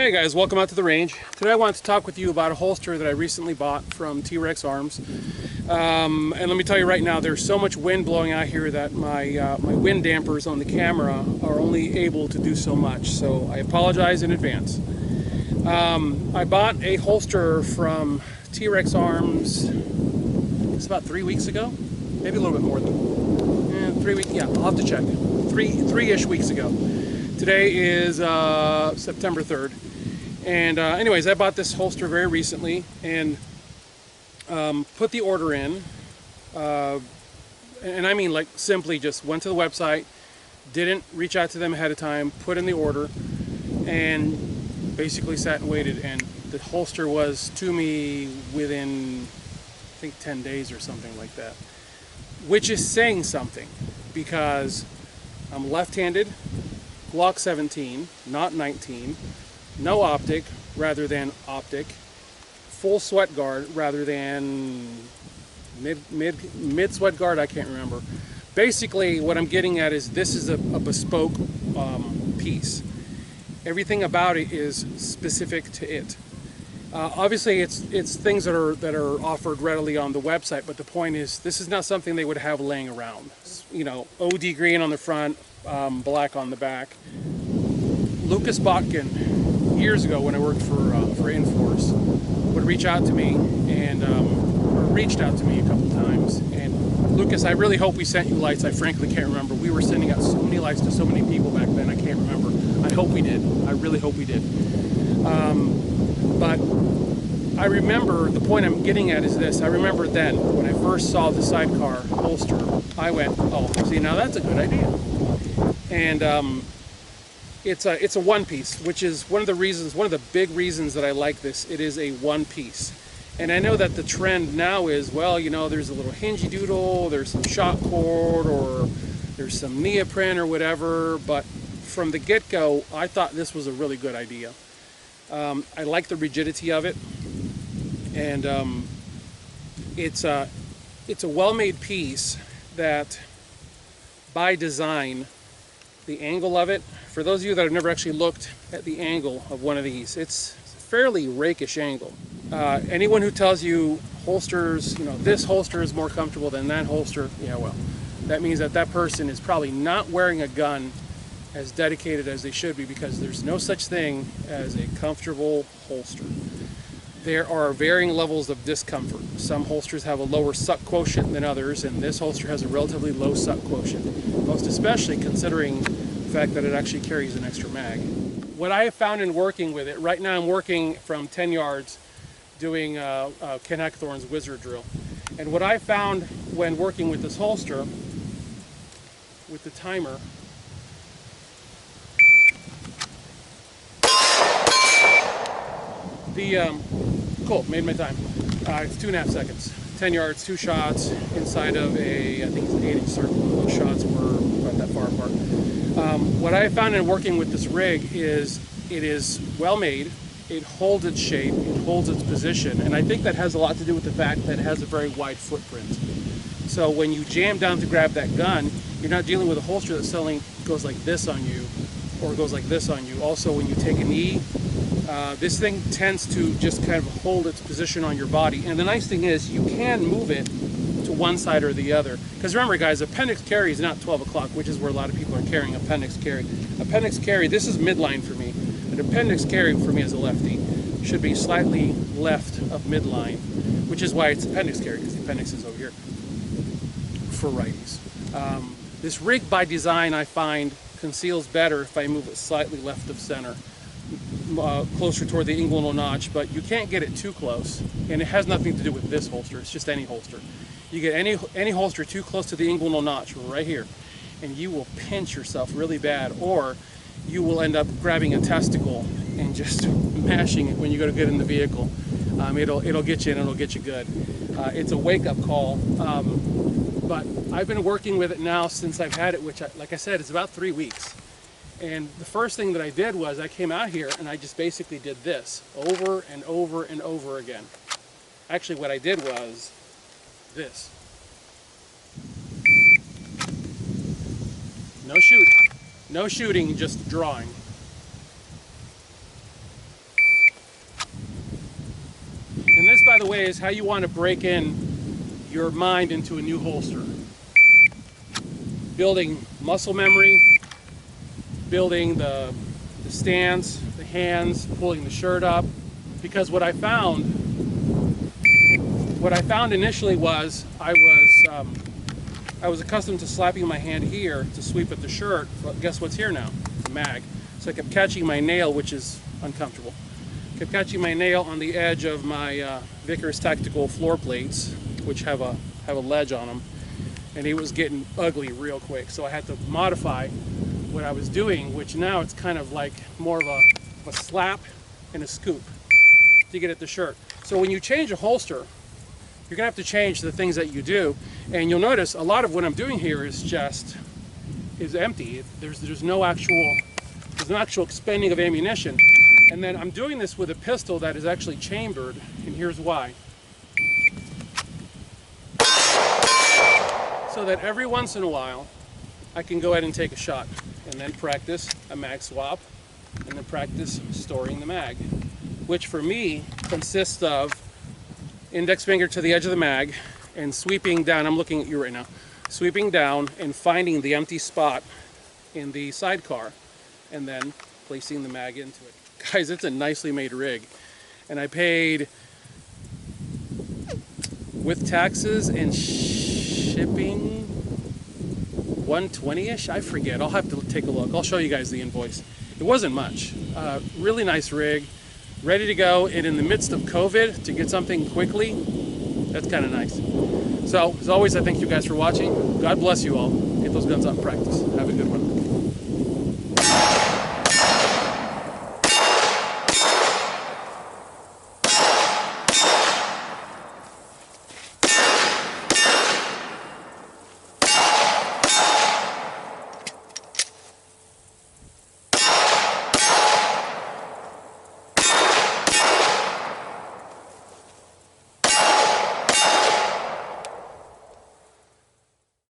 Hey guys, welcome out to the range. Today I want to talk with you about a holster that I recently bought from T.Rex Arms. And let me tell you right now, there's so much wind blowing out here that my wind dampers on the camera are only able to do so much. So I apologize in advance. I bought a holster from T.Rex Arms, it's about 3 weeks ago, maybe a little bit more than 3 weeks. Yeah, I'll have to check. Three-ish weeks ago. Today is September 3rd. And anyways, I bought this holster very recently and put the order in. And I mean, like, simply just went to the website, didn't reach out to them ahead of time, put in the order, and basically sat and waited. And the holster was to me within, I think, 10 days or something like that. Which is saying something, because I'm left-handed, Glock 17, not 19, no optic rather than optic, full sweat guard rather than mid sweat guard, I can't remember. Basically what I'm getting at is this is a bespoke piece. Everything about it is specific to it. Obviously it's things that are offered readily on the website, but the point is this is not something they would have laying around. You know, OD green on the front, black on the back. Lucas Botkin, years ago when I worked for Enforce, would reach out to me and or reached out to me a couple times. And Lucas, I really hope we sent you lights. I frankly can't remember. We were sending out so many lights to so many people back then. I can't remember. I hope we did. I really hope we did. But I remember, the point I'm getting at is this. I remember then when I first saw the sidecar holster, I went, oh, see, now that's a good idea. And it's a one piece, which is one of the big reasons that I like this. It is a one piece. And I know that the trend now is, well, you know, there's a little hingy doodle, there's some shock cord, or there's some neoprene or whatever, but from the get-go, I thought this was a really good idea. I like the rigidity of it, and it's a well-made piece that, by design, the angle of it, for those of you that have never actually looked at the angle of one of these, it's a fairly rakish angle. Anyone who tells you holsters, you know, this holster is more comfortable than that holster, yeah, well, that means that that person is probably not wearing a gun as dedicated as they should be, because there's no such thing as a comfortable holster. There are varying levels of discomfort. Some holsters have a lower suck quotient than others, and this holster has a relatively low suck quotient, most especially considering the fact that it actually carries an extra mag. What I have found in working with it, right now I'm working from 10 yards doing Ken Hackthorne's Wizard drill. And what I found when working with this holster, with the timer, cool, made my time. It's 2.5 seconds. 10 yards, 2 shots inside of a, I think it's an 8-inch circle. Those shots were about that far apart. What I found in working with this rig is it is well made. It holds its shape, it holds its position, and I think that has a lot to do with the fact that it has a very wide footprint. So when you jam down to grab that gun, you're not dealing with a holster that goes like this on you, or goes like this on you. Also, when you take a knee, this thing tends to just kind of hold its position on your body. And the nice thing is you can move it to one side or the other. Because remember guys, appendix carry is not 12 o'clock, which is where a lot of people are carrying appendix carry. Appendix carry, this is midline for me. An appendix carry for me as a lefty should be slightly left of midline, which is why it's appendix carry, because the appendix is over here for righties. This rig by design, I find, conceals better if I move it slightly left of center, closer toward the inguinal notch, but you can't get it too close, and it has nothing to do with this holster. It's just any holster. You get any holster too close to the inguinal notch right here, and you will pinch yourself really bad, or you will end up grabbing a testicle and just mashing it when you go to get in the vehicle. It'll get you and it'll get you good. It's a wake-up call, but I've been working with it now since I've had it, which, like I said, it's about 3 weeks. And the first thing that I did was I came out here and I just basically did this over and over and over again. Actually, what I did was this. No shooting. No shooting, just drawing. ways how you want to break in your mind into a new holster. Building muscle memory, building the stance, the hands, pulling the shirt up. Because what I found initially was I was accustomed to slapping my hand here to sweep at the shirt, but guess what's here now? The mag. So I kept catching my nail, which is uncomfortable. Kept catching my nail on the edge of my Vickers tactical floor plates, which have a ledge on them, and it was getting ugly real quick. So I had to modify what I was doing, which now it's kind of like more of a slap and a scoop to get at the shirt. So when you change a holster, you're gonna have to change the things that you do, and you'll notice a lot of what I'm doing here is empty. There's no actual expending of ammunition. And then I'm doing this with a pistol that is actually chambered, and here's why. So that every once in a while I can go ahead and take a shot and then practice a mag swap and then practice storing the mag, which for me consists of index finger to the edge of the mag and sweeping down. I'm looking at you right now. Sweeping down and finding the empty spot in the sidecar and then placing the mag into it. Guys, it's a nicely made rig, and I paid, with taxes and shipping, $120-ish. I forget. I'll have to take a look. I'll show you guys the invoice. It wasn't much. Really nice rig, ready to go, and in the midst of COVID, to get something quickly, that's kind of nice. So, as always, I thank you guys for watching. God bless you all. Get those guns out in practice. Have a good one.